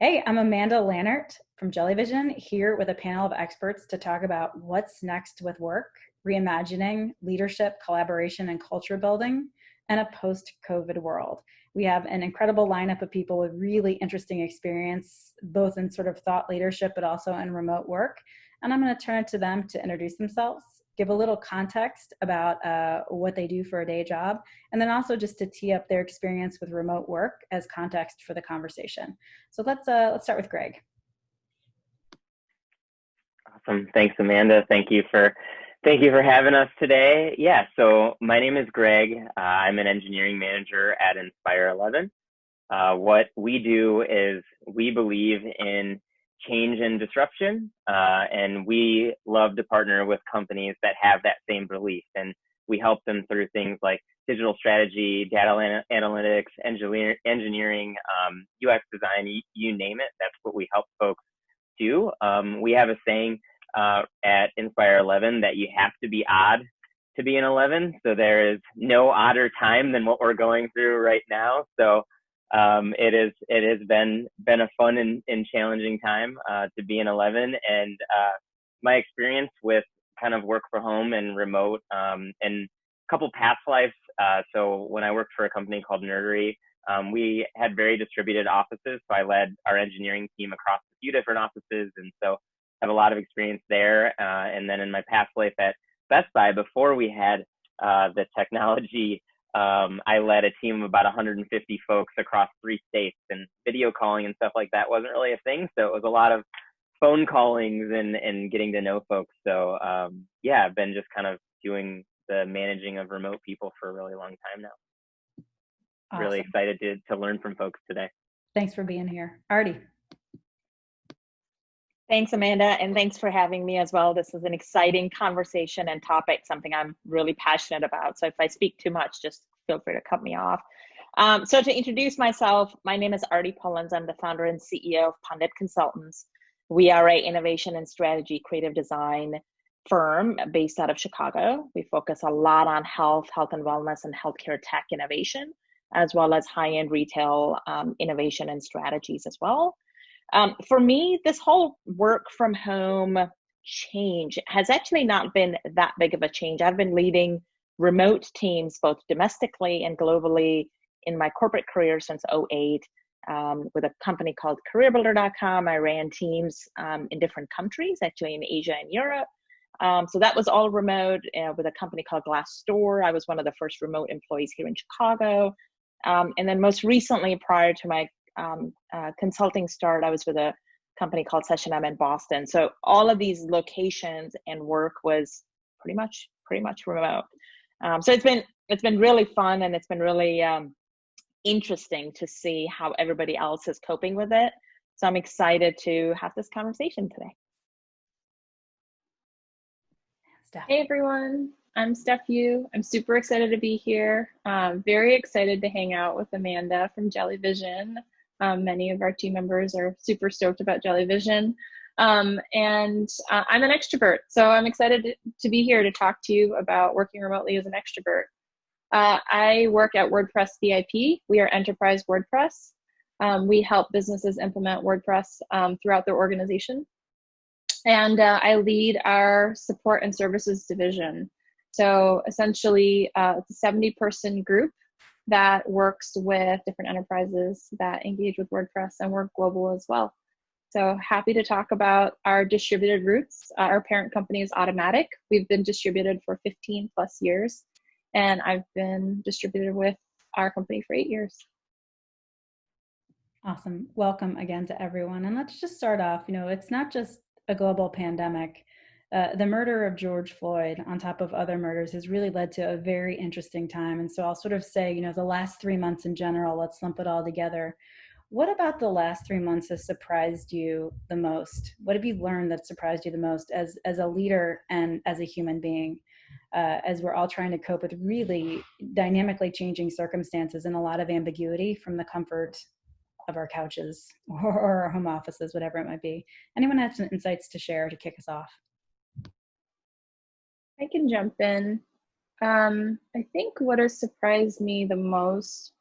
Hey, I'm Amanda Lannert from Jellyvision, here with a panel of experts to talk about what's next with work, reimagining leadership, collaboration, and culture building in a post-COVID world. We have an incredible lineup of people with really interesting experience, both in sort of thought leadership, but also in remote work. And I'm going to turn it to them to introduce themselves, give a little context about what they do for a day job, and then also just to tee up their experience with remote work as context for the conversation. So let's start with Gregg. Awesome. Thanks, Amanda. Thank you for having us today. Yeah, so my name is Gregg. I'm an engineering manager at Inspire 11. What we do is we believe in change and disruption, and we love to partner with companies that have that same belief. And we help them through things like digital strategy, data analytics, engineering, UX design, you name it. That's what we help folks do. We have a saying at Inspire 11 that you have to be odd to be an 11. So there is no odder time than what we're going through right now. So it has been a fun and challenging time to be an 11. And my experience with kind of work from home and remote and a couple past lives. So when I worked for a company called Nerdery, we had very distributed offices. So I led our engineering team across a few different offices. And so I have a lot of experience there. And then in my past life at Best Buy, before we had the technology, I led a team of about 150 folks across 3 states, and video calling and stuff like that wasn't really a thing. So it was a lot of phone callings and getting to know folks. So yeah, I've been just kind of doing the managing of remote people for a really long time now. Awesome. Really excited to learn from folks today. Thanks for being here. Artie. Thanks, Amanda, and thanks for having me as well. This is an exciting conversation and topic, something I'm really passionate about. So if I speak too much, just feel free to cut me off. So to introduce myself, my name is Artie Pullins. I'm the founder and CEO of Pundit Consultantz. We are an innovation and strategy creative design firm based out of Chicago. We focus a lot on health and wellness and healthcare tech innovation, as well as high-end retail innovation and strategies as well. For me, this whole work from home change has actually not been that big of a change. I've been leading remote teams both domestically and globally in my corporate career since 2008 with a company called careerbuilder.com. I ran teams in different countries, actually in Asia and Europe. So that was all remote with a company called Glassdoor. I was one of the first remote employees here in Chicago. And then most recently, prior to my consulting start, I was with a company called Session M in Boston. So all of these locations and work was pretty much remote. So it's been really fun, and it's been really interesting to see how everybody else is coping with it. So I'm excited to have this conversation today. Steph. Hey everyone, I'm Steph Yu. I'm super excited to be here. Very excited to hang out with Amanda from Jellyvision. Many of our team members are super stoked about Jellyvision. And I'm an extrovert, so I'm excited to be here to talk to you about working remotely as an extrovert. I work at WordPress VIP. We are enterprise WordPress. We help businesses implement WordPress throughout their organization. And I lead our support and services division. So essentially, it's a 70-person group that works with different enterprises that engage with WordPress, and we're global as well. So happy to talk about our distributed roots. Our parent company is Automatic. We've been distributed for 15 plus years, and I've been distributed with our company for 8 years. Awesome. Welcome again to everyone. And let's just start off, it's not just a global pandemic. The murder of George Floyd, on top of other murders, has really led to a very interesting time. And so I'll sort of say, the last 3 months in general, let's lump it all together. What about the last 3 months has surprised you the most? What have you learned that surprised you the most as a leader and as a human being, as we're all trying to cope with really dynamically changing circumstances and a lot of ambiguity from the comfort of our couches or our home offices, whatever it might be? Anyone have some insights to share to kick us off? I can jump in. I think what has surprised me the most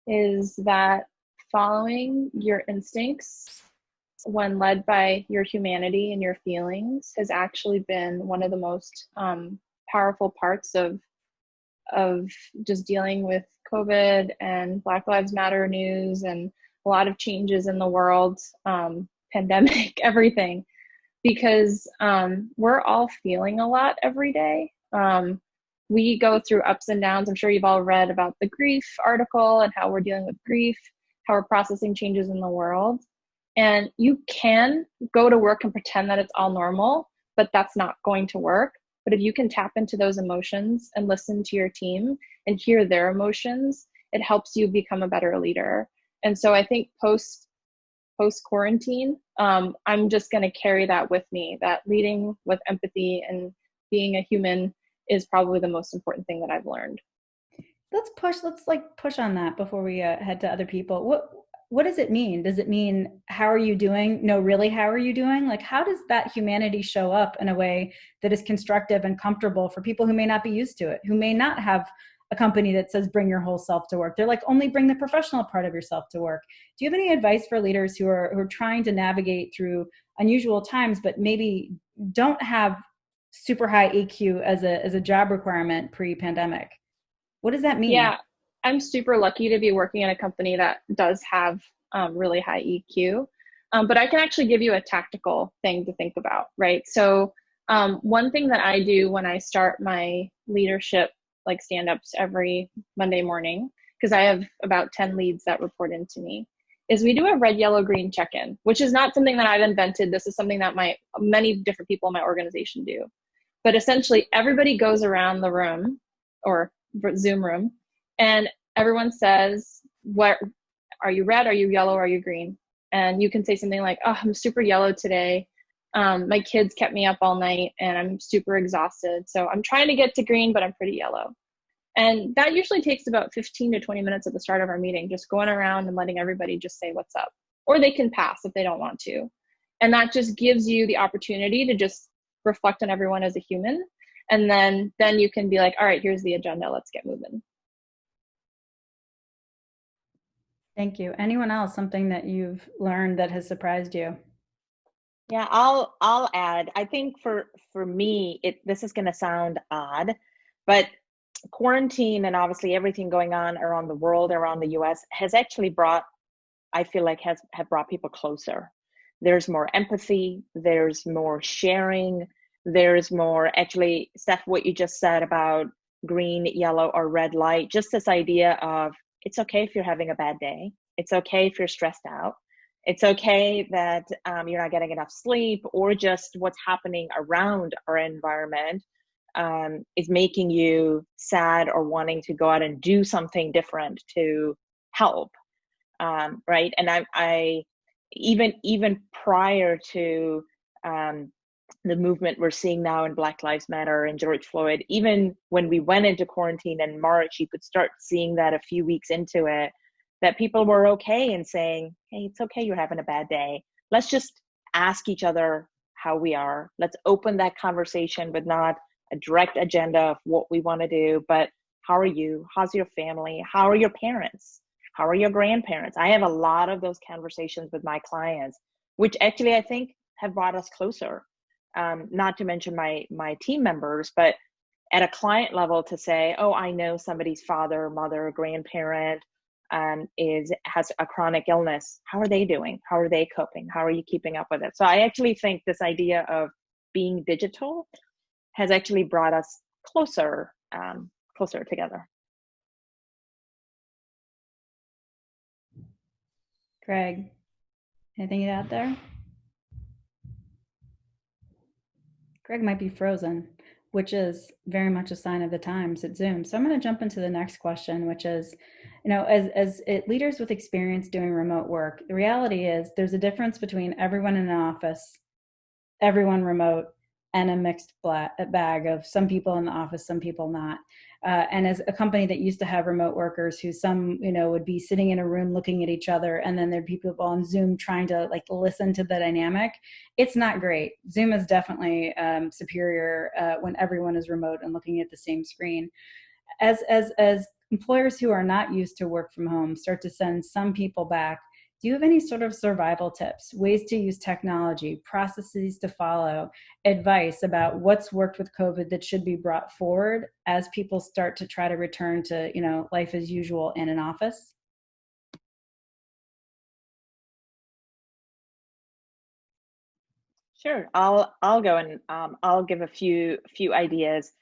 is that following your instincts when led by your humanity and your feelings has actually been one of the most powerful parts of just dealing with COVID and Black Lives Matter news and a lot of changes in the world, pandemic, everything, because we're all feeling a lot every day. We go through ups and downs. I'm sure you've all read about the grief article and how we're dealing with grief, how we're processing changes in the world. And you can go to work and pretend that it's all normal, but that's not going to work. But if you can tap into those emotions and listen to your team and hear their emotions, it helps you become a better leader. And so I think post quarantine, I'm just going to carry that with me, that leading with empathy and being a human is probably the most important thing that I've learned. Let's push on that before we head to other people. What does it mean? Does it mean, how are you doing? No, really, how are you doing? Like, how does that humanity show up in a way that is constructive and comfortable for people who may not be used to it, who may not have a company that says, bring your whole self to work? They're like, only bring the professional part of yourself to work. Do you have any advice for leaders who are trying to navigate through unusual times, but maybe don't have super high EQ as a job requirement pre-pandemic? What does that mean? Yeah, I'm super lucky to be working in a company that does have really high EQ, but I can actually give you a tactical thing to think about, right? So one thing that I do when I start my leadership like stand-ups every Monday morning, because I have about 10 leads that report into me, is we do a red, yellow, green check-in, which is not something that I've invented. This is something that many different people in my organization do. But essentially everybody goes around the room or Zoom room, and everyone says, what are you, red, are you yellow, are you green? And you can say something like, oh, I'm super yellow today. My kids kept me up all night and I'm super exhausted. So I'm trying to get to green, but I'm pretty yellow. And that usually takes about 15 to 20 minutes at the start of our meeting, just going around and letting everybody just say what's up. Or they can pass if they don't want to. And that just gives you the opportunity to just reflect on everyone as a human. And then you can be like, all right, here's the agenda, let's get moving. Thank you. Anyone else, something that you've learned that has surprised you? Yeah, I'll add. I think for me, this is going to sound odd, but quarantine and obviously everything going on around the world, around the US, has actually I feel like have brought people closer. There's more empathy, there's more sharing, there's more, actually, Steph, what you just said about green, yellow, or red light, just this idea of it's okay if you're having a bad day. It's okay if you're stressed out. It's okay that you're not getting enough sleep, or just what's happening around our environment is making you sad or wanting to go out and do something different to help, right? And I even prior to the movement we're seeing now in Black Lives Matter and George Floyd, even when we went into quarantine in March, you could start seeing that a few weeks into it, that people were okay in saying, hey, it's okay you're having a bad day. Let's just ask each other how we are. Let's open that conversation with not a direct agenda of what we want to do, but how are you? How's your family? How are your parents? How are your grandparents? I have a lot of those conversations with my clients, which actually I think have brought us closer. Not to mention my team members, but at a client level to say, oh, I know somebody's father, mother, grandparent has a chronic illness. How are they doing? How are they coping? How are you keeping up with it? So I actually think this idea of being digital has actually brought us closer together. Gregg, anything to add there? Gregg might be frozen, which is very much a sign of the times at Zoom. So I'm going to jump into the next question, which is, as leaders with experience doing remote work, the reality is there's a difference between everyone in an office, everyone remote, and a mixed bag of some people in the office, some people not. And as a company that used to have remote workers who some, would be sitting in a room looking at each other, and then there'd be people on Zoom trying to listen to the dynamic, it's not great. Zoom is definitely superior when everyone is remote and looking at the same screen. As employers who are not used to work from home start to send some people back, do you have any sort of survival tips, ways to use technology, processes to follow, advice about what's worked with COVID that should be brought forward as people start to try to return to, life as usual in an office? Sure, I'll go and I'll give a few ideas.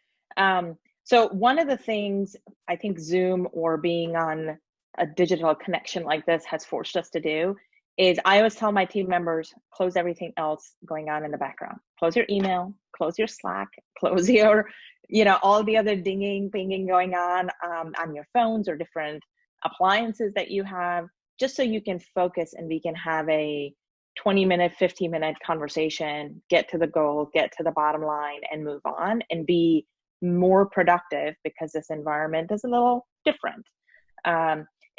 So one of the things I think Zoom or being on a digital connection like this has forced us to do is I always tell my team members, close everything else going on in the background. Close your email, close your Slack, close your, all the other dinging, pinging going on your phones or different appliances that you have, just so you can focus and we can have a 20-minute, 15-minute conversation, get to the goal, get to the bottom line, and move on and be more productive because this environment is a little different.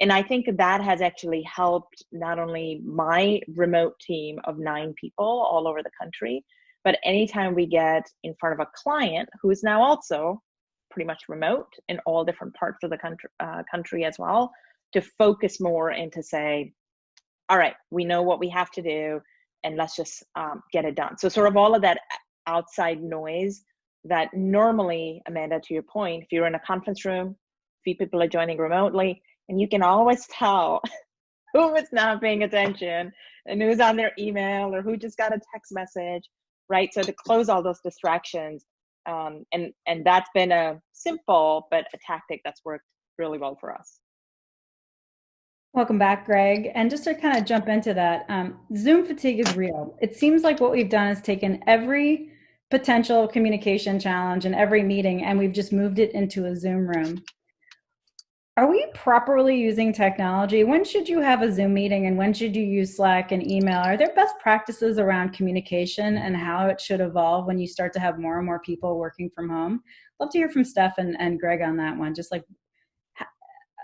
And I think that has actually helped not only my remote team of 9 people all over the country, but anytime we get in front of a client who is now also pretty much remote in all different parts of the country as well, to focus more and to say, all right, we know what we have to do, and let's just get it done. So sort of all of that outside noise that normally, Amanda, to your point, if you're in a conference room, few people are joining remotely, and you can always tell who is not paying attention and who's on their email or who just got a text message, right? So to close all those distractions, and that's been a simple but a tactic that's worked really well for us. Welcome back, Gregg. And just to kind of jump into that, Zoom fatigue is real. It seems like what we've done is taken every potential communication challenge in every meeting and we've just moved it into a Zoom room. Are we properly using technology? When should you have a Zoom meeting and when should you use Slack and email? Are there best practices around communication and how it should evolve when you start to have more and more people working from home? I'd love to hear from Steph and Gregg on that one, just like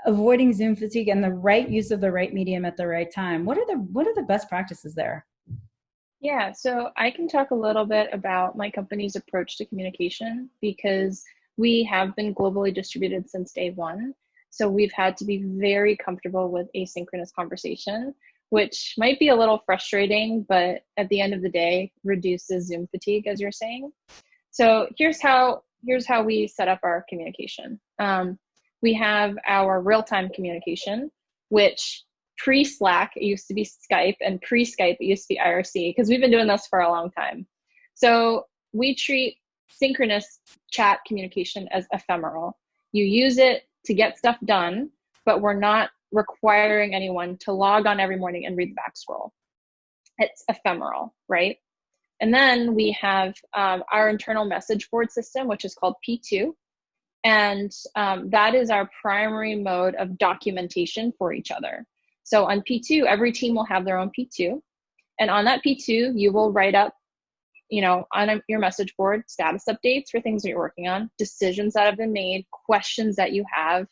avoiding Zoom fatigue and the right use of the right medium at the right time. What are the best practices there? Yeah, so I can talk a little bit about my company's approach to communication because we have been globally distributed since day one. So we've had to be very comfortable with asynchronous conversation, which might be a little frustrating, but at the end of the day, reduces Zoom fatigue, as you're saying. So here's how we set up our communication. We have our real-time communication, which pre-Slack, it used to be Skype, and pre-Skype, it used to be IRC, because we've been doing this for a long time. So we treat synchronous chat communication as ephemeral. You use it to get stuff done, but we're not requiring anyone to log on every morning and read the back scroll. It's ephemeral, right? And then we have our internal message board system, which is called P2. And that is our primary mode of documentation for each other. So on P2, every team will have their own P2. And on that P2, you will write up, on your message board, status updates for things that you're working on, decisions that have been made, questions that you have.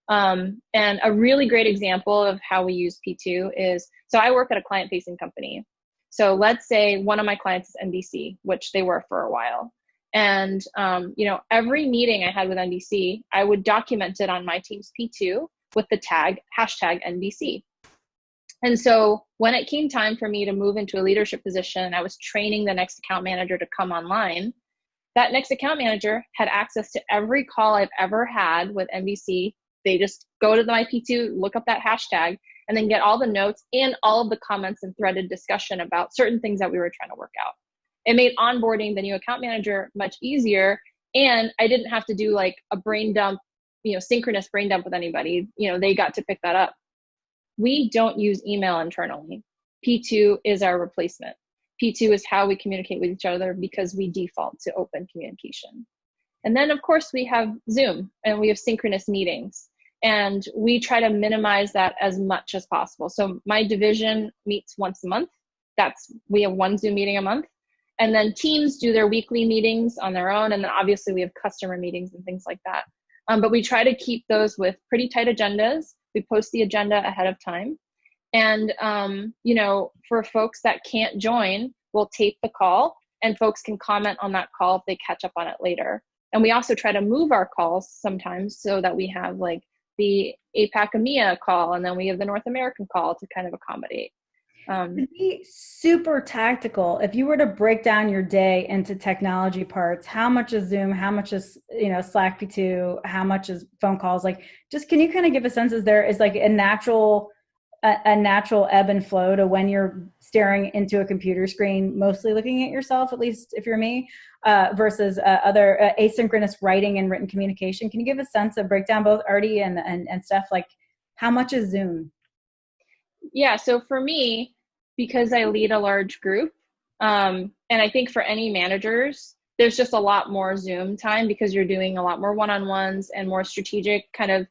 And a really great example of how we use P2 is, so I work at a client-facing company. So let's say one of my clients is NBC, which they were for a while. And, every meeting I had with NBC, I would document it on my team's P2 with the hashtag NBC. And so when it came time for me to move into a leadership position, I was training the next account manager to come online. That next account manager had access to every call I've ever had with NBC. They just go to my P2, look up that hashtag, and then get all the notes and all of the comments and threaded discussion about certain things that we were trying to work out. It made onboarding the new account manager much easier, and I didn't have to do like a brain dump, synchronous brain dump with anybody. They got to pick that up. We don't use email internally. P2 is our replacement. P2 is how we communicate with each other because we default to open communication. And then of course we have Zoom and we have synchronous meetings, and we try to minimize that as much as possible. So my division meets once a month. We have one Zoom meeting a month. And then teams do their weekly meetings on their own. And then obviously we have customer meetings and things like that. But we try to keep those with pretty tight agendas. We post the agenda ahead of time. And, for folks that can't join, we'll tape the call and folks can comment on that call if they catch up on it later. And we also try to move our calls sometimes so that we have like the APAC EMEA call, and then we have the North American call to kind of accommodate. To be super tactical, if you were to break down your day into technology parts, how much is Zoom, how much is, Slack P2, how much is phone calls? Like, just can you kind of give a sense, is there is like a natural ebb and flow to when you're staring into a computer screen, mostly looking at yourself, at least if you're me, versus other asynchronous writing and written communication? Can you give a sense of breakdown, both Artie and Steph, like how much is Zoom? Yeah, so for me, because I lead a large group, and I think for any managers, there's just a lot more Zoom time because you're doing a lot more one-on-ones and more strategic kind of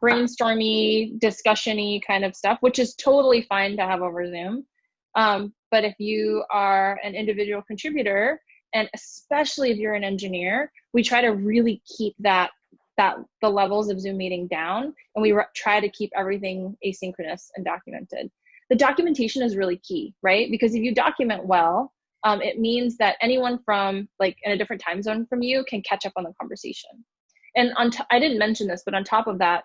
brainstormy, discussion-y kind of stuff, which is totally fine to have over Zoom. But if you are an individual contributor, and especially if you're an engineer, we try to really keep the levels of Zoom meeting down, and we try to keep everything asynchronous and documented. The documentation is really key, right? Because if you document well, it means that anyone from like in a different time zone from you can catch up on the conversation. And I didn't mention this, but on top of that,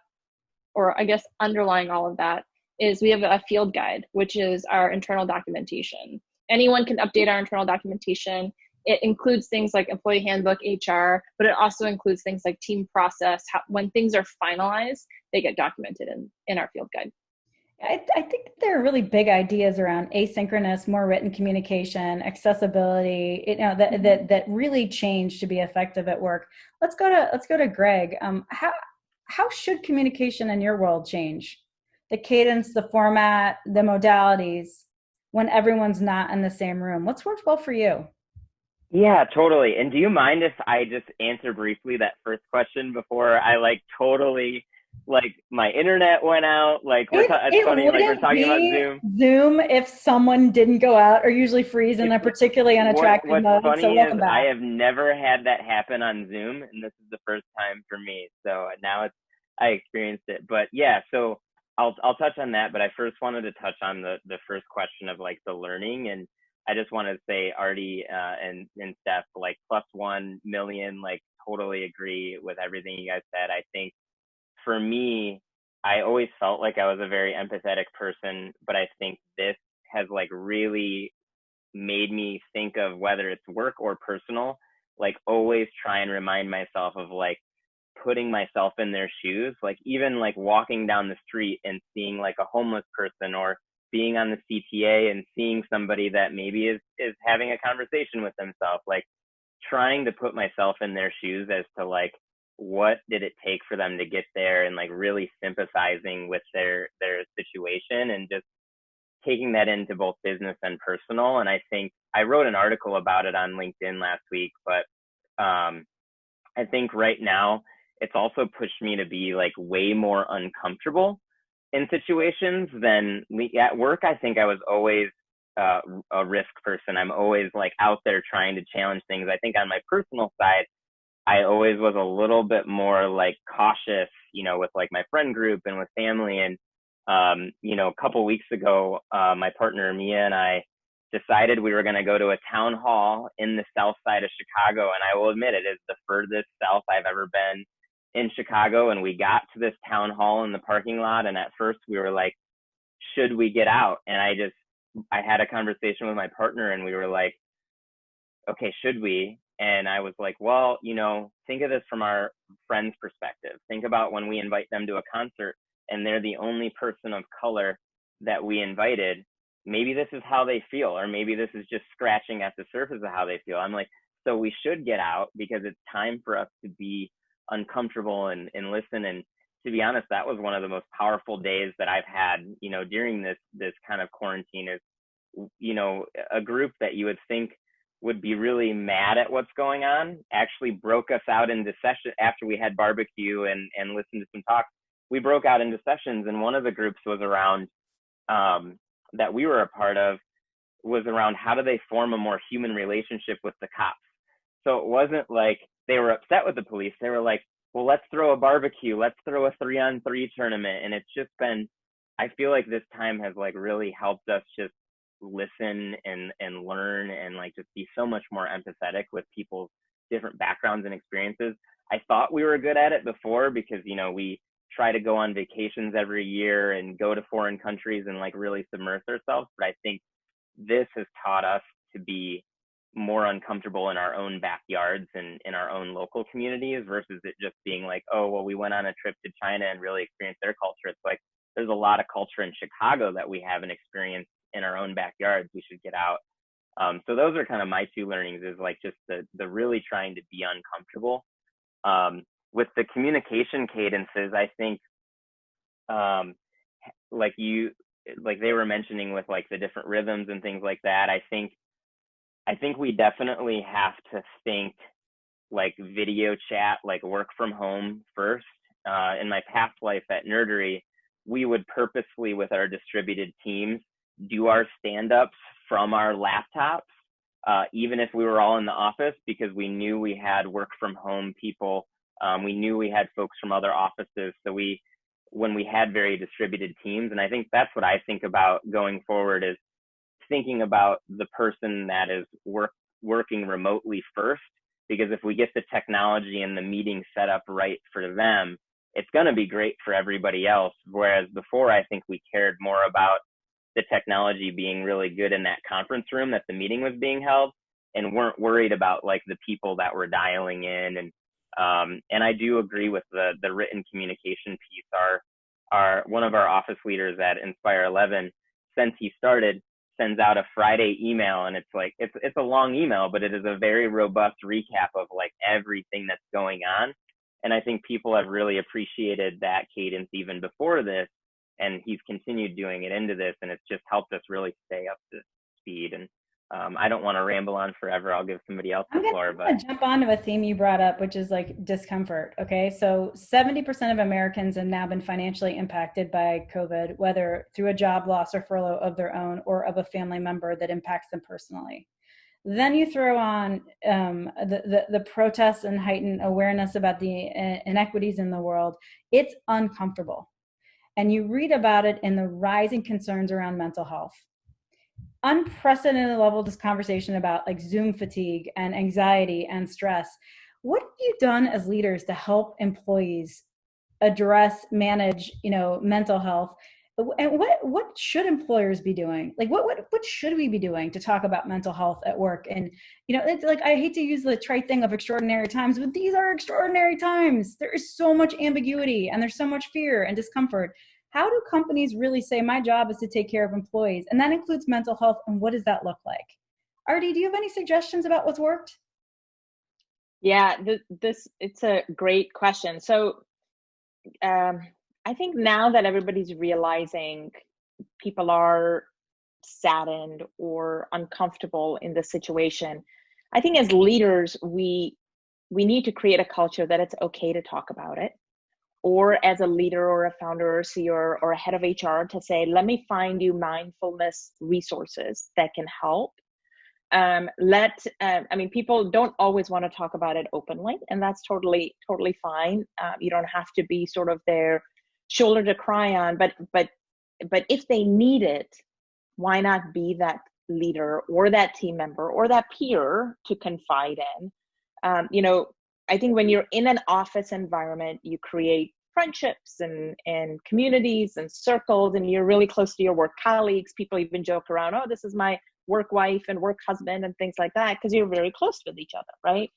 or I guess underlying all of that, is we have a field guide, which is our internal documentation. Anyone can update our internal documentation. It includes things like employee handbook, HR, but it also includes things like team process. When things are finalized, they get documented in our field guide. I think there are really big ideas around asynchronous, more written communication, accessibility, that really change to be effective at work. Let's go to Gregg. How should communication in your world change? The cadence, the format, the modalities, when everyone's not in the same room. What's worked well for you? Yeah, totally. And do you mind if I just answer briefly that first question before I my internet went out? It's funny, we're talking about Zoom. Zoom, if someone didn't go out or usually freeze in a particularly unattractive mode. What's funny is I have never had that happen on Zoom, and this is the first time for me. So now I experienced it. But yeah, so I'll touch on that. But I first wanted to touch on the first question of like the learning, and I just want to say, Artie and Steph, like +1 million, like totally agree with everything you guys said. I think for me, I always felt like I was a very empathetic person, but I think this has like really made me think of whether it's work or personal, like always try and remind myself of like putting myself in their shoes, like even like walking down the street and seeing like a homeless person, or being on the CTA and seeing somebody that maybe is having a conversation with themselves, like trying to put myself in their shoes as to like, what did it take for them to get there, and like really sympathizing with their situation and just taking that into both business and personal. And I think I wrote an article about it on LinkedIn last week, but I think right now it's also pushed me to be like way more uncomfortable in situations than at work. I think I was always a risk person. I'm always like out there trying to challenge things. I think on my personal side, I always was a little bit more like cautious, with like my friend group and with family. And, a couple weeks ago, my partner Mia and I decided we were going to go to a town hall in the south side of Chicago. And I will admit, it is the furthest south I've ever been in Chicago. And we got to this town hall in the parking lot. And at first we were like, should we get out? And I had a conversation with my partner, and we were like, okay, should we? And I was like, well, think of this from our friends' perspective. Think about when we invite them to a concert and they're the only person of color that we invited. Maybe this is how they feel, or maybe this is just scratching at the surface of how they feel. I'm like, so we should get out because it's time for us to be uncomfortable and listen. And to be honest, that was one of the most powerful days that I've had, during this kind of quarantine, is, a group that you would think would be really mad at what's going on actually broke us out into session after we had barbecue and listened to some talks. We broke out into sessions, and one of the groups was around that we were a part of was around how do they form a more human relationship with the cops. So it wasn't like they were upset with the police. They were like, well, let's throw a barbecue, let's throw a 3-on-3 tournament. And it's just been, I feel like this time has like really helped us just listen and learn and like just be so much more empathetic with people's different backgrounds and experiences. I thought we were good at it before because, we try to go on vacations every year and go to foreign countries and like really submerge ourselves. But I think this has taught us to be more uncomfortable in our own backyards and in our own local communities versus it just being like, oh, well, we went on a trip to China and really experienced their culture. It's like, there's a lot of culture in Chicago that we haven't experienced in our own backyards. We should get out. So those are kind of my two learnings, is like just the really trying to be uncomfortable. With the communication cadences, I think like they were mentioning with like the different rhythms and things like that, I think we definitely have to think like video chat, like work from home first. In my past life at Nerdery, we would purposely, with our distributed teams, do our stand-ups from our laptops, even if we were all in the office, because we knew we had work from home people. We knew we had folks from other offices. So when we had very distributed teams, and I think that's what I think about going forward, is thinking about the person that is working remotely first, because if we get the technology and the meeting set up right for them, it's going to be great for everybody else. Whereas before, I think we cared more about the technology being really good in that conference room that the meeting was being held, and weren't worried about like the people that were dialing in. And I do agree with the written communication piece. Our one of our office leaders at Inspire 11, since he started, sends out a Friday email, and it's like it's a long email, but it is a very robust recap of like everything that's going on. And I think people have really appreciated that cadence even before this, and he's continued doing it into this, and it's just helped us really stay up to speed. And I don't want to ramble on forever. I'll give somebody else the floor. I'm gonna jump onto a theme you brought up, which is like discomfort. Okay, so 70% of Americans have now been financially impacted by COVID, whether through a job loss or furlough of their own or of a family member that impacts them personally. Then you throw on the protests and heightened awareness about the inequities in the world. It's uncomfortable. And you read about it in the rising concerns around mental health. Unprecedented level of this conversation about like Zoom fatigue and anxiety and stress. What have you done as leaders to help employees address, manage, mental health? And what should employers be doing? Like what should we be doing to talk about mental health at work? And it's like, I hate to use the trite thing of extraordinary times, but these are extraordinary times. There is so much ambiguity and there's so much fear and discomfort. How do companies really say my job is to take care of employees? And that includes mental health. And what does that look like? Artie, do you have any suggestions about what's worked? Yeah, it's a great question. So I think now that everybody's realizing people are saddened or uncomfortable in this situation, I think as leaders, we need to create a culture that it's okay to talk about it. Or as a leader or a founder or CEO or a head of HR to say, let me find you mindfulness resources that can help. People don't always want to talk about it openly, and that's totally fine. You don't have to be sort of their shoulder to cry on, but if they need it, why not be that leader or that team member or that peer to confide in? I think when you're in an office environment, you create friendships and communities and circles, and you're really close to your work colleagues. People even joke around, oh, this is my work wife and work husband and things like that, because you're very close with each other, right?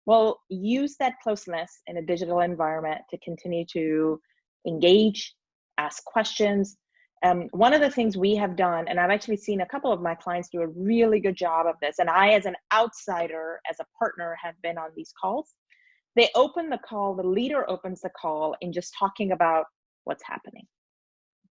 Well, use that closeness in a digital environment to continue to engage, ask questions. One of the things we have done, and I've actually seen a couple of my clients do a really good job of this, and I as an outsider, as a partner, have been on these calls. They open the call, the leader opens the call in just talking about what's happening,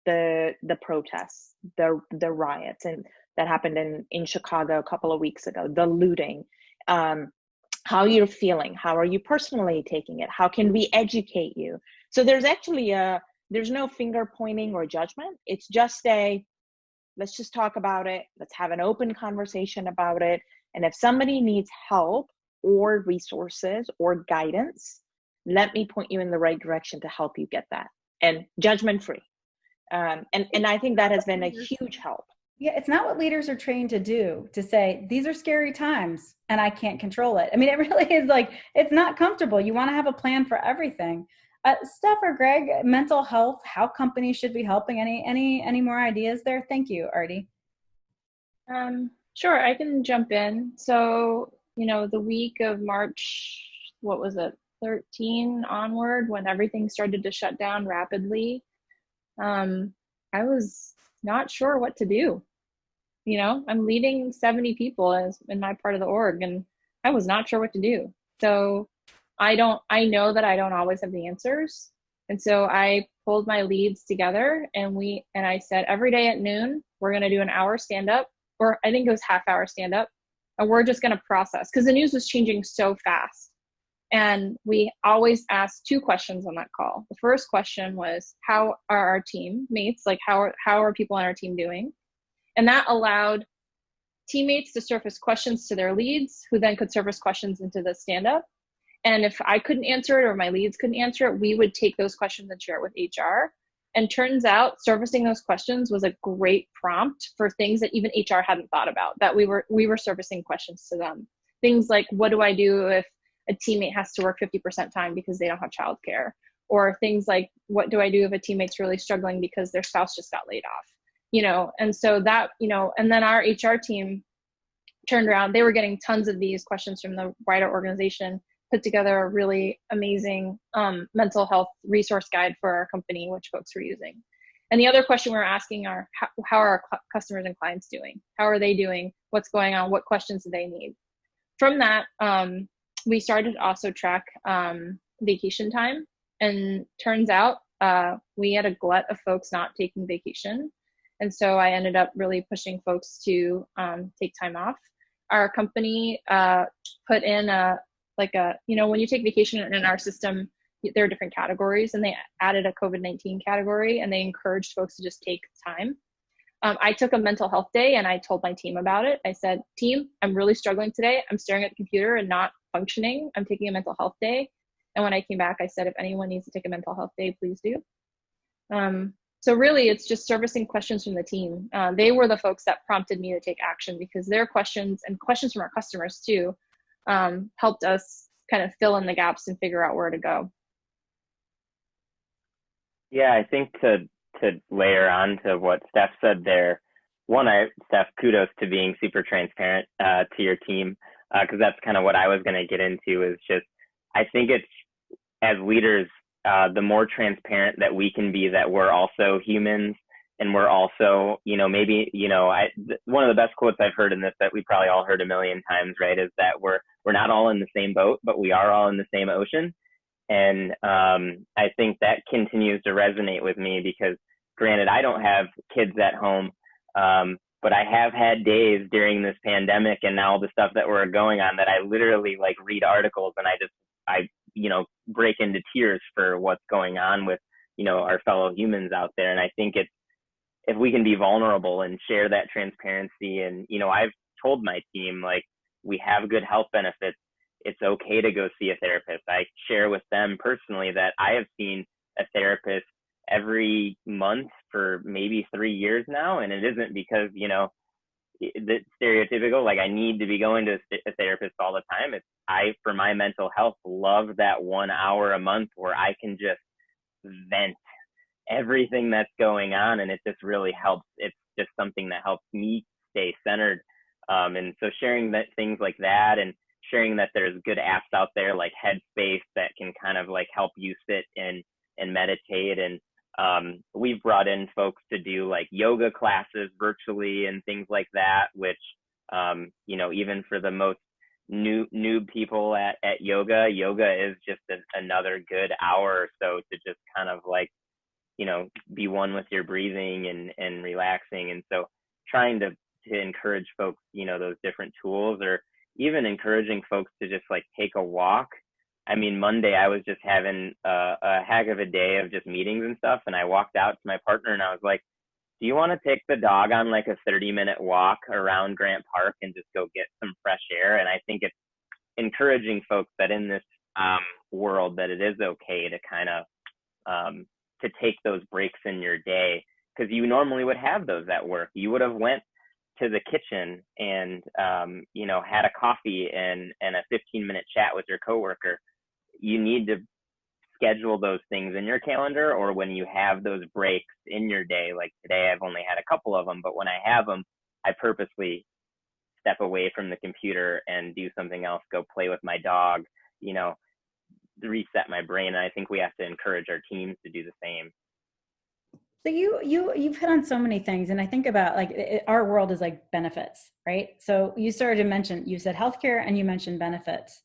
the protests, the riots, and that happened in Chicago a couple of weeks ago, the looting, how you're feeling, how are you personally taking it, how can we educate you? So there's actually there's no finger pointing or judgment. It's just let's just talk about it. Let's have an open conversation about it. And if somebody needs help or resources or guidance, let me point you in the right direction to help you get that, and judgment free. And I think that has been a huge help. Yeah, it's not what leaders are trained to do, to say, these are scary times and I can't control it. I mean, it really is like, it's not comfortable. You want to have a plan for everything. Steph or Greg, mental health, how companies should be helping. Any more ideas there? Thank you, Artie. Sure, I can jump in. So, the week of March, what was it, 13 onward, when everything started to shut down rapidly, I was not sure what to do. I'm leading 70 people in my part of the org, and I was not sure what to do. So I know that I don't always have the answers. And so I pulled my leads together, and I said, every day at noon, we're going to do an hour stand up, or I think it was half hour stand up, and we're just going to process, because the news was changing so fast. And we always asked 2 questions on that call. The first question was, how are our teammates, like how are people on our team doing? And that allowed teammates to surface questions to their leads, who then could surface questions into the stand-up. And if I couldn't answer it or my leads couldn't answer it, we would take those questions and share it with HR. And turns out surfacing those questions was a great prompt for things that even HR hadn't thought about, that we were surfacing questions to them. Things like, what do I do if a teammate has to work 50% time because they don't have childcare? Or things like, what do I do if a teammate's really struggling because their spouse just got laid off? And so that, and then our HR team turned around, they were getting tons of these questions from the wider organization, put together a really amazing mental health resource guide for our company, which folks were using. And the other question we're asking are, how are our customers and clients doing? How are they doing? What's going on? What questions do they need? From that, we started to also track vacation time. And turns out we had a glut of folks not taking vacation. And so I ended up really pushing folks to take time off. Our company put in when you take vacation in our system, there are different categories, and they added a COVID-19 category, and they encouraged folks to just take time. I took a mental health day, and I told my team about it. I said, team, I'm really struggling today. I'm staring at the computer and not functioning. I'm taking a mental health day. And when I came back, I said, if anyone needs to take a mental health day, please do. So really, it's just servicing questions from the team. They were the folks that prompted me to take action, because their questions, and questions from our customers too, helped us kind of fill in the gaps and figure out where to go. Yeah, I think to layer on to what Steph said there, Steph, kudos to being super transparent to your team, because that's kind of what I was going to get into, is just, I think it's, as leaders, the more transparent that we can be, that we're also humans, and we're also, maybe, one of the best quotes I've heard in this, that we probably all heard a million times, right, is that we're not all in the same boat, but we are all in the same ocean. And I think that continues to resonate with me, because granted, I don't have kids at home, but I have had days during this pandemic and now all the stuff that we're going on, that I literally read articles, and I break into tears for what's going on with, our fellow humans out there. And I think if we can be vulnerable and share that transparency, and, I've told my team, we have good health benefits. It's okay to go see a therapist. I share with them personally that I have seen a therapist every month for maybe 3 years now. And it isn't because, the stereotypical, I need to be going to a therapist all the time. I, for my mental health, love that 1 hour a month where I can just vent everything that's going on. And it just really helps. It's just something that helps me stay centered. And so sharing things like that, and sharing that there's good apps out there like Headspace that can kind of help you sit and meditate. And we've brought in folks to do yoga classes virtually and things like that, which, even for the most noob people at yoga is just another good hour or so to just kind of be one with your breathing and relaxing. And so trying to encourage folks, those different tools, or even encouraging folks to just take a walk. I mean, Monday I was just having a heck of a day of just meetings and stuff. And I walked out to my partner and I was like, do you want to take the dog on a 30-minute walk around Grant Park and just go get some fresh air? And I think it's encouraging folks that in this world, that it is okay to kind of to take those breaks in your day, because you normally would have those at work. You would have went to the kitchen and had a coffee and a 15-minute chat with your coworker. You need to schedule those things in your calendar, or when you have those breaks in your day. Like today, I've only had a couple of them, but when I have them, I purposely step away from the computer and do something else, go play with my dog, you know, reset my brain. And I think we have to encourage our teams to do the same. So you've hit on so many things, and I think about like our world is like benefits, right? So you started to mention, you said healthcare and you mentioned benefits.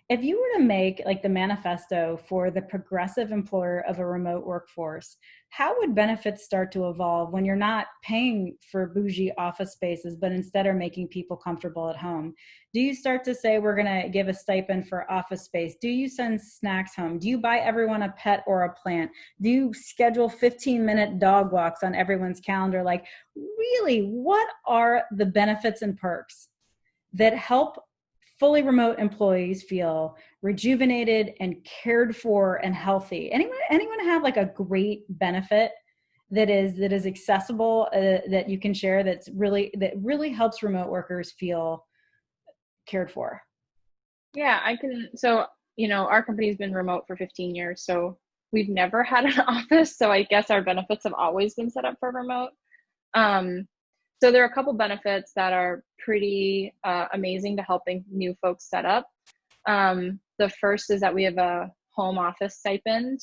If you were to make like the manifesto for the progressive employer of a remote workforce, how would benefits start to evolve when you're not paying for bougie office spaces, but instead are making people comfortable at home? Do you start to say, we're going to give a stipend for office space? Do you send snacks home? Do you buy everyone a pet or a plant? Do you schedule 15-minute dog walks on everyone's calendar? Like, really, what are the benefits and perks that help fully remote employees feel rejuvenated and cared for and healthy? Anyone have like a great benefit that is accessible, that you can share, that really helps remote workers feel cared for? Yeah, I can. So, our company's been remote for 15 years, so we've never had an office. So I guess our benefits have always been set up for remote. So there are a couple benefits that are pretty amazing to helping new folks set up. The first is that we have a home office stipend.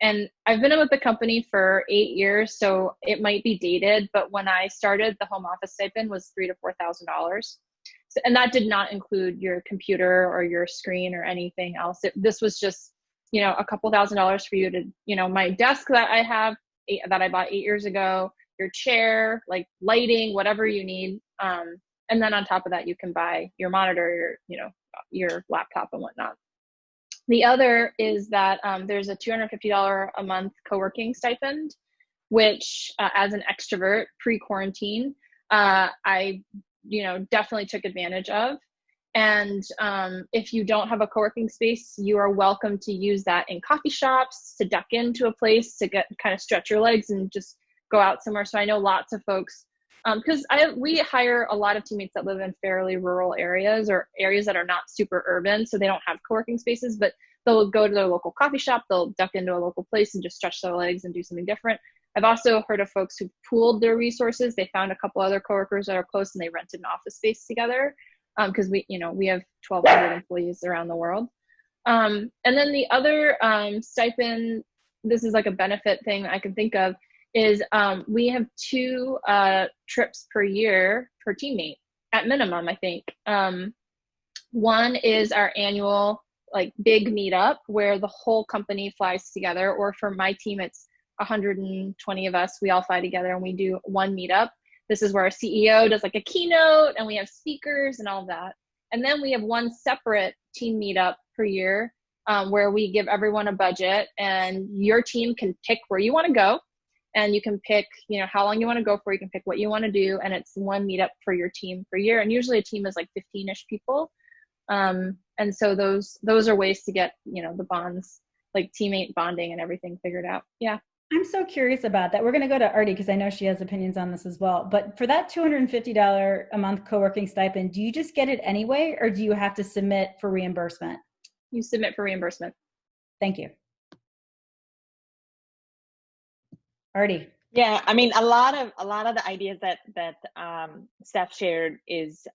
And I've been with the company for 8 years, so it might be dated, but when I started, the home office stipend was $3,000 to $4,000. So, and that did not include your computer or your screen or anything else. This was just, a couple $1,000s for you to, my desk that I have, that I bought 8 years ago, your chair, like lighting, whatever you need. And then on top of that, you can buy your monitor, your laptop and whatnot. The other is that there's a $250 a month co-working stipend, which as an extrovert pre-quarantine, I definitely took advantage of. And if you don't have a co-working space, you are welcome to use that in coffee shops, to duck into a place, to kind of stretch your legs and just go out somewhere. So I know lots of folks, because we hire a lot of teammates that live in fairly rural areas or areas that are not super urban, so they don't have co-working spaces, but they'll go to their local coffee shop, they'll duck into a local place and just stretch their legs and do something different. I've also heard of folks who pooled their resources. They found a couple other coworkers that are close and they rented an office space together, because we have 1,200 employees around the world. And then the other stipend, this is like a benefit thing I can think of, is we have 2 trips per year per teammate at minimum, I think. One is our annual like big meetup where the whole company flies together, or for my team, it's 120 of us. We all fly together and we do one meetup. This is where our CEO does like a keynote and we have speakers and all of that. And then we have one separate team meetup per year where we give everyone a budget and your team can pick where you want to go. And you can pick, how long you want to go for. You can pick what you want to do. And it's one meetup for your team per year. And usually a team is like 15-ish people. And so those are ways to get, the bonds, like teammate bonding and everything figured out. Yeah. I'm so curious about that. We're going to go to Artie because I know she has opinions on this as well. But for that $250 a month co-working stipend, do you just get it anyway, or do you have to submit for reimbursement? You submit for reimbursement. Thank you. Artie. Yeah, I mean, a lot of the ideas that Steph shared is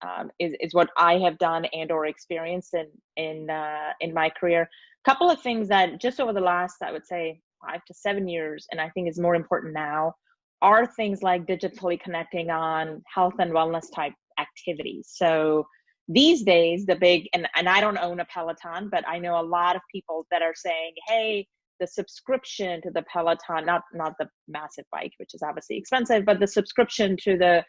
what I have done and or experienced in my career. A couple of things that just over the last, I would say, 5 to 7 years, and I think is more important now, are things like digitally connecting on health and wellness type activities. So these days, the big, and I don't own a Peloton, but I know a lot of people that are saying, hey, the subscription to the Peloton, not the massive bike, which is obviously expensive, but the subscription to the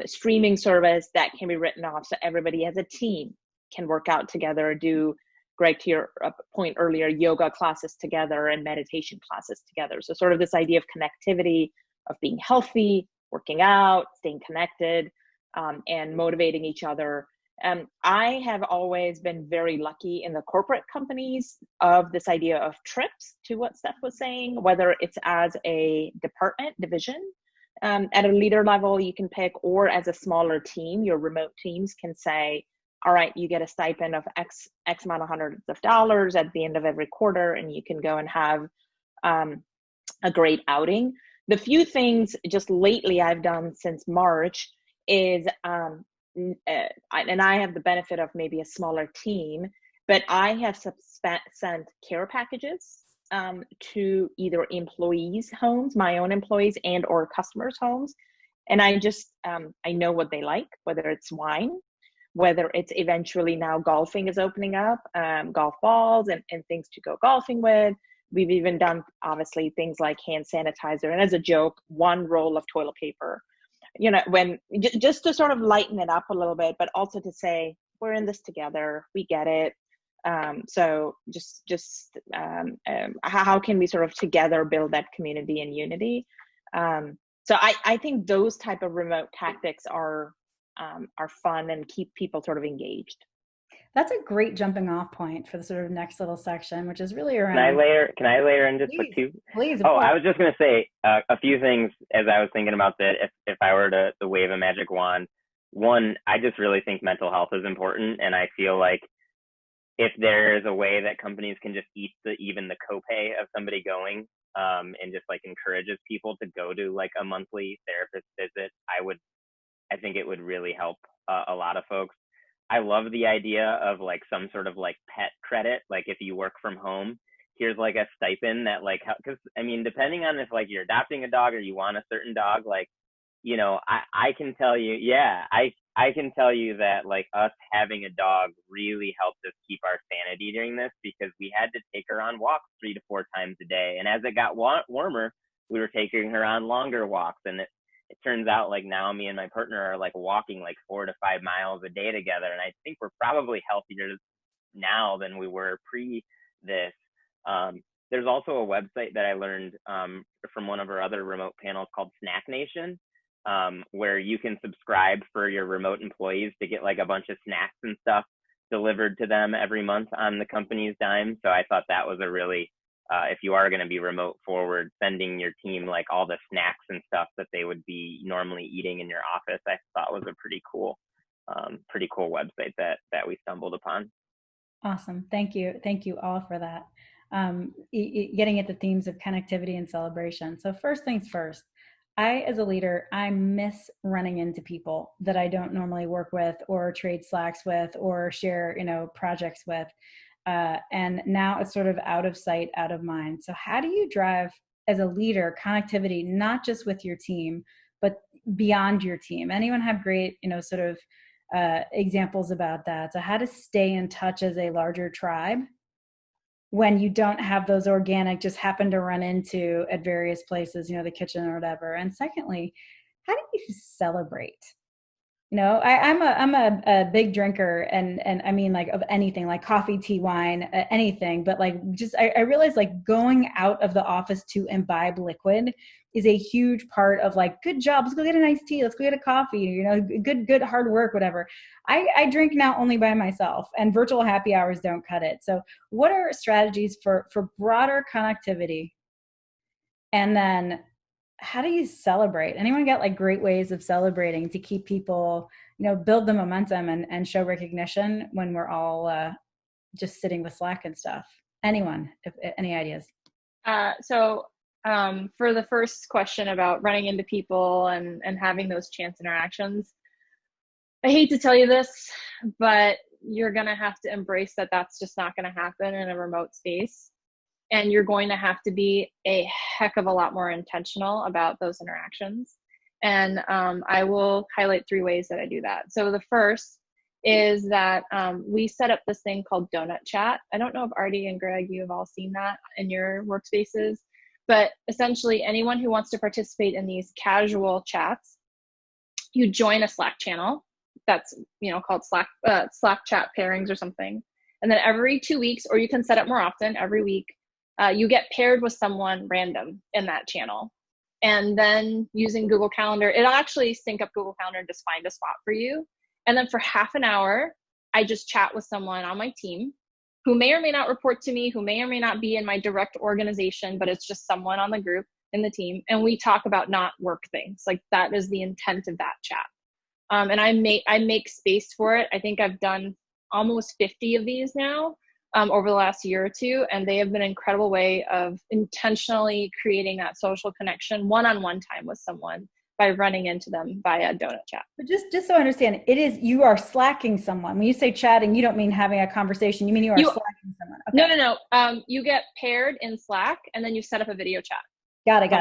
streaming service that can be written off so everybody as a team can work out together, do, Gregg, to your point earlier, yoga classes together and meditation classes together. So sort of this idea of connectivity, of being healthy, working out, staying connected, and motivating each other. I have always been very lucky in the corporate companies of this idea of trips, to what Steph was saying, whether it's as a department, division, at a leader level you can pick, or as a smaller team, your remote teams can say, all right, you get a stipend of X amount of hundreds of dollars at the end of every quarter, and you can go and have a great outing. The few things just lately I've done since March is, and I have the benefit of maybe a smaller team, but I have sent care packages to either employees' homes, my own employees, and or customers' homes. And I just, I know what they like, whether it's wine, whether it's eventually now golfing is opening up, golf balls and things to go golfing with. We've even done, obviously, things like hand sanitizer. And as a joke, 1 roll of toilet paper, you know, when just to sort of lighten it up a little bit, but also to say, we're in this together, we get it. So how can we sort of together build that community and unity? So I think those type of remote tactics are fun and keep people sort of engaged. That's a great jumping off point for the sort of next little section, which is really around. Can I layer in just Please, two? Please. Oh, I was just going to say a few things as I was thinking about that. If I were to wave a magic wand, one, I just really think mental health is important. And I feel like if there is a way that companies can just eat even the copay of somebody going and just like encourages people to go to like a monthly therapist visit, I think it would really help a lot of folks. I love the idea of like some sort of like pet credit. Like if you work from home, here's like a stipend that like, because I mean, depending on if like you're adopting a dog or you want a certain dog, like, you know, I can tell you, yeah, I can tell you that like us having a dog really helped us keep our sanity during this, because we had to take her on walks 3 to 4 times a day. And as it got warmer, we were taking her on longer walks. And it turns out like now me and my partner are like walking like 4 to 5 miles a day together. And I think we're probably healthier now than we were pre this. There's also a website that I learned from one of our other remote panels called Snack Nation, where you can subscribe for your remote employees to get like a bunch of snacks and stuff delivered to them every month on the company's dime. So I thought that was a really, if you are going to be remote forward, sending your team like all the snacks and stuff that they would be normally eating in your office, I thought was a pretty cool website that we stumbled upon. Awesome. Thank you all for that. Getting at the themes of connectivity and celebration. So first things first, as a leader, I miss running into people that I don't normally work with or trade Slacks with or share, projects with. And now it's sort of out of sight, out of mind. So how do you drive as a leader connectivity, not just with your team, but beyond your team? Anyone have great, examples about that? So how to stay in touch as a larger tribe when you don't have those organic, just happen to run into at various places, the kitchen or whatever. And secondly, how do you celebrate? I'm a big drinker and I mean like of anything, like coffee, tea, wine, anything, but like just, I realize like going out of the office to imbibe liquid is a huge part of like, good job, let's go get a nice tea, let's go get a coffee, good hard work, whatever. I drink now only by myself, and virtual happy hours don't cut it. So what are strategies for broader connectivity? And then how do you celebrate? Anyone got like great ways of celebrating to keep people, build the momentum and show recognition when we're all just sitting with Slack and stuff? Anyone, any ideas? For the first question about running into people and having those chance interactions, I hate to tell you this, but you're going to have to embrace that that's just not going to happen in a remote space. And you're going to have to be a heck of a lot more intentional about those interactions. And I will highlight 3 ways that I do that. So the first is that we set up this thing called Donut Chat. I don't know if Artie and Gregg, you have all seen that in your workspaces, but essentially anyone who wants to participate in these casual chats, you join a Slack channel that's called Slack chat pairings or something. And then every 2 weeks, or you can set up more often, every week, you get paired with someone random in that channel. And then using Google Calendar, it'll actually sync up Google Calendar and just find a spot for you. And then for half an hour, I just chat with someone on my team who may or may not report to me, who may or may not be in my direct organization, but it's just someone on the group in the team. And we talk about not work things. Like that is the intent of that chat. And I make space for it. I think I've done almost 50 of these now over the last year or two, and they have been an incredible way of intentionally creating that social connection, one-on-one time with someone by running into them via donut chat. But just so I understand, it is, you are slacking someone. When you say chatting, you don't mean having a conversation. You mean you are slacking someone. Okay. No. You get paired in Slack, and then you set up a video chat. Got it.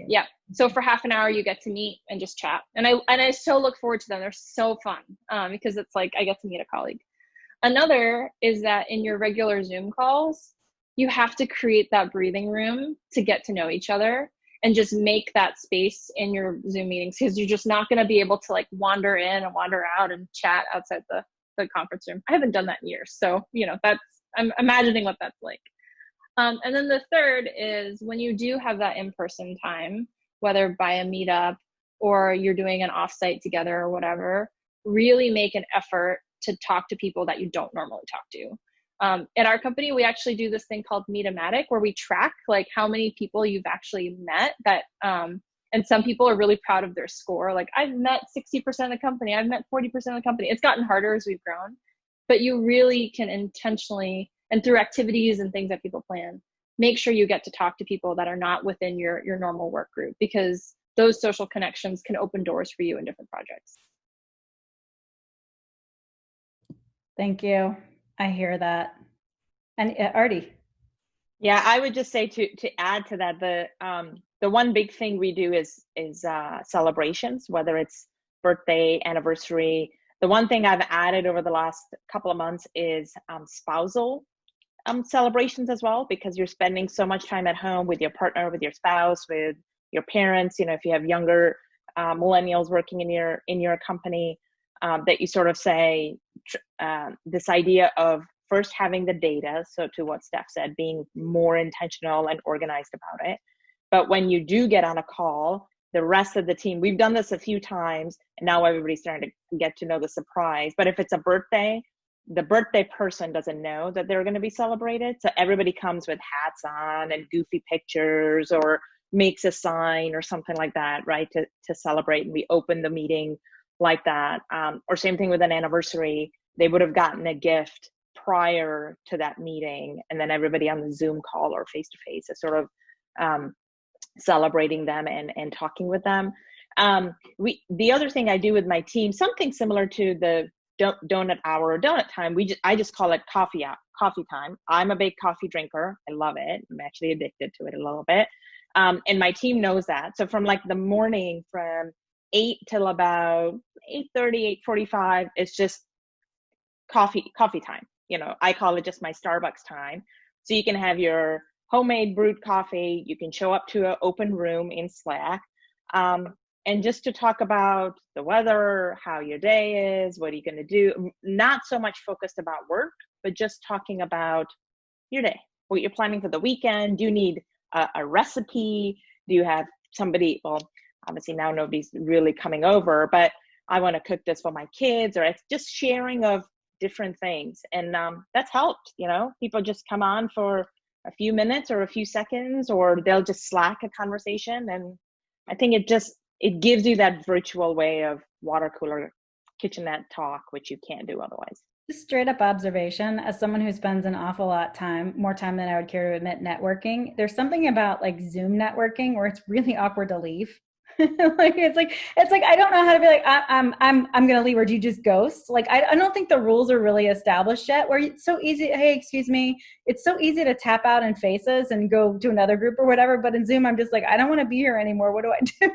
Yeah. So for half an hour, you get to meet and just chat. And I so look forward to them. They're so fun because it's like I get to meet a colleague. Another is that in your regular Zoom calls, you have to create that breathing room to get to know each other and just make that space in your Zoom meetings, because you're just not going to be able to like wander in and wander out and chat outside the conference room. I haven't done that in years. So, I'm imagining what that's like. And then the third is when you do have that in-person time, whether by a meetup or you're doing an offsite together or whatever, really make an effort to talk to people that you don't normally talk to. At our company, we actually do this thing called Meet-O-Matic, where we track like how many people you've actually met that, and some people are really proud of their score. Like, I've met 60% of the company, I've met 40% of the company. It's gotten harder as we've grown, but you really can intentionally, and through activities and things that people plan, make sure you get to talk to people that are not within your normal work group, because those social connections can open doors for you in different projects. Thank you. I hear that. And Artie. Yeah, I would just say to add to that, the one big thing we do is celebrations, whether it's birthday, anniversary. The one thing I've added over the last couple of months is spousal celebrations as well, because you're spending so much time at home with your partner, with your spouse, with your parents. If you have younger millennials working in your company, that you sort of say this idea of first having the data. So to what Steph said, being more intentional and organized about it. But when you do get on a call, the rest of the team, we've done this a few times, and now everybody's starting to get to know the surprise. But if it's a birthday, the birthday person doesn't know that they're going to be celebrated. So everybody comes with hats on and goofy pictures, or makes a sign or something like that, right, to celebrate. And we open the meeting like that. Or same thing with an anniversary. They would have gotten a gift prior to that meeting, and then everybody on the Zoom call or face-to-face is sort of celebrating them and talking with them. The other thing I do with my team, something similar to the donut hour or donut time, I just call it coffee time. I'm a big coffee drinker. I love it. I'm actually addicted to it a little bit. And my team knows that. So from like the morning from 8 till about 8:30, 8:45, it's just coffee time. I call it just my Starbucks time. So you can have your homemade brewed coffee. You can show up to an open room in Slack, and just to talk about the weather, how your day is, what are you going to do? Not so much focused about work, but just talking about your day, what you're planning for the weekend. Do you need a recipe? Do you have somebody? Well, obviously now nobody's really coming over, but I want to cook this for my kids, or it's just sharing of different things. And that's helped. People just come on for a few minutes or a few seconds, or they'll just Slack a conversation. And I think it gives you that virtual way of water cooler kitchenette talk, which you can't do otherwise. Just straight up observation, as someone who spends an awful lot more time than I would care to admit networking, there's something about like Zoom networking where it's really awkward to leave. it's like I don't know how to be like I'm gonna leave, or do you just ghost? Like I don't think the rules are really established yet, where it's so easy, hey, excuse me, it's so easy to tap out in Faces and go to another group or whatever, but in Zoom I'm just like, I don't want to be here anymore, what do I do?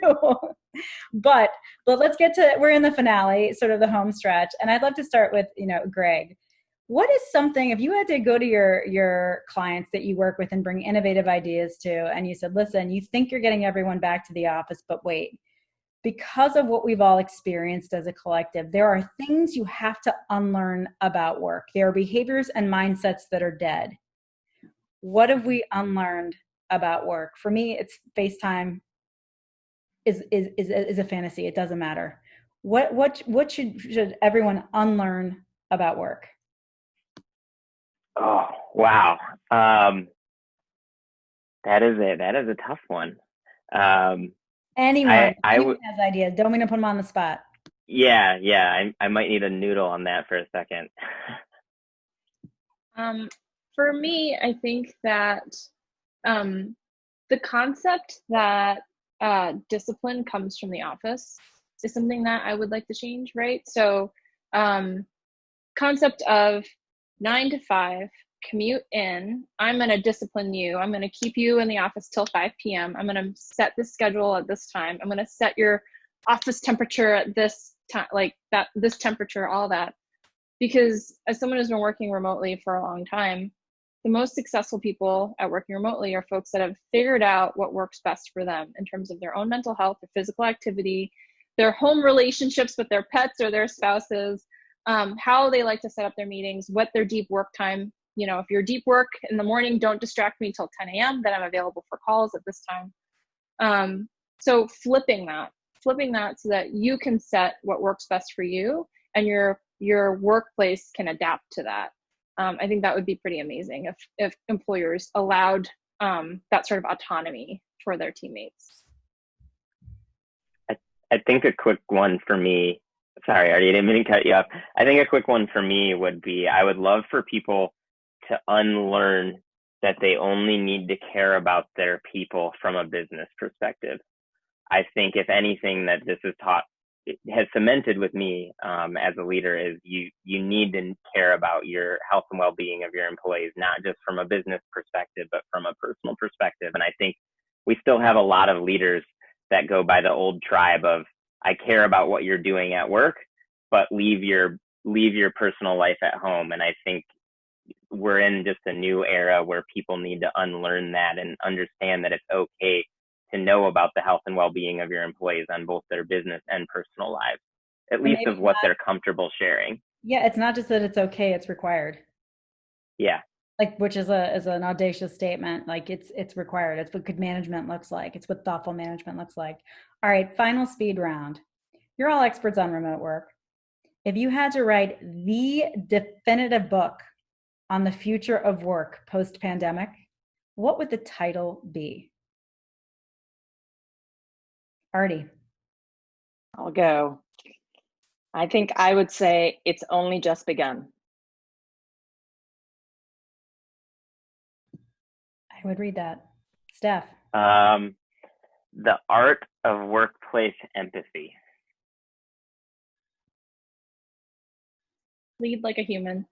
but let's get to, we're in the finale, sort of the home stretch, and I'd love to start with Gregg. What is something, if you had to go to your clients that you work with and bring innovative ideas to, and you said, listen, you think you're getting everyone back to the office, but wait, because of what we've all experienced as a collective, there are things you have to unlearn about work. There are behaviors and mindsets that are dead. What have we unlearned about work? For me, it's FaceTime is a fantasy. It doesn't matter. What should everyone unlearn about work? Oh, wow. That is a tough one. Anyone I has ideas. Don't mean to put them on the spot. Yeah. I might need a noodle on that for a second. For me, I think that the concept that discipline comes from the office is something that I would like to change, right? So concept of 9 to 5, commute in, I'm going to discipline you. I'm going to keep you in the office till 5 p.m. I'm going to set the schedule at this time. I'm going to set your office temperature at this time, like that, this temperature, all that. Because as someone who's been working remotely for a long time, the most successful people at working remotely are folks that have figured out what works best for them in terms of their own mental health, their physical activity, their home relationships with their pets or their spouses, how they like to set up their meetings, what their deep work time, you know, if you're deep work in the morning, don't distract me till 10 a.m., then I'm available for calls at this time. So flipping that so that you can set what works best for you and your workplace can adapt to that. I think that would be pretty amazing if employers allowed that sort of autonomy for their teammates. I think a quick one for me, sorry, Artie, I didn't mean to cut you off. I think a quick one for me would be, I would love for people to unlearn that they only need to care about their people from a business perspective. I think if anything that this is taught, it has cemented with me as a leader is you need to care about your health and well-being of your employees, not just from a business perspective, but from a personal perspective. And I think we still have a lot of leaders that go by the old tribe of, I care about what you're doing at work, but leave your personal life at home. And I think we're in just a new era where people need to unlearn that and understand that it's okay to know about the health and well-being of your employees on both their business and personal lives, at least of what they're comfortable sharing. Yeah, it's not just that it's okay, it's required. Yeah. Like, which is an audacious statement. Like it's required. It's what good management looks like. It's what thoughtful management looks like. All right, final speed round. You're all experts on remote work. If you had to write the definitive book on the future of work post-pandemic, what would the title be? Artie. I'll go. I think I would say it's only just begun. I would read that. Steph. The art of workplace empathy. Lead like a human.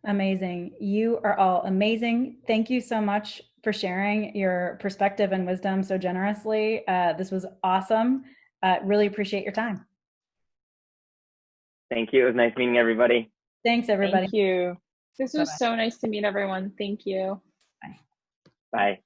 Amazing. You are all amazing. Thank you so much for sharing your perspective and wisdom so generously. This was awesome. Really appreciate your time. Thank you. It was nice meeting everybody. Thanks, everybody. Thank you. This was so nice to meet everyone. Thank you. Bye. Bye.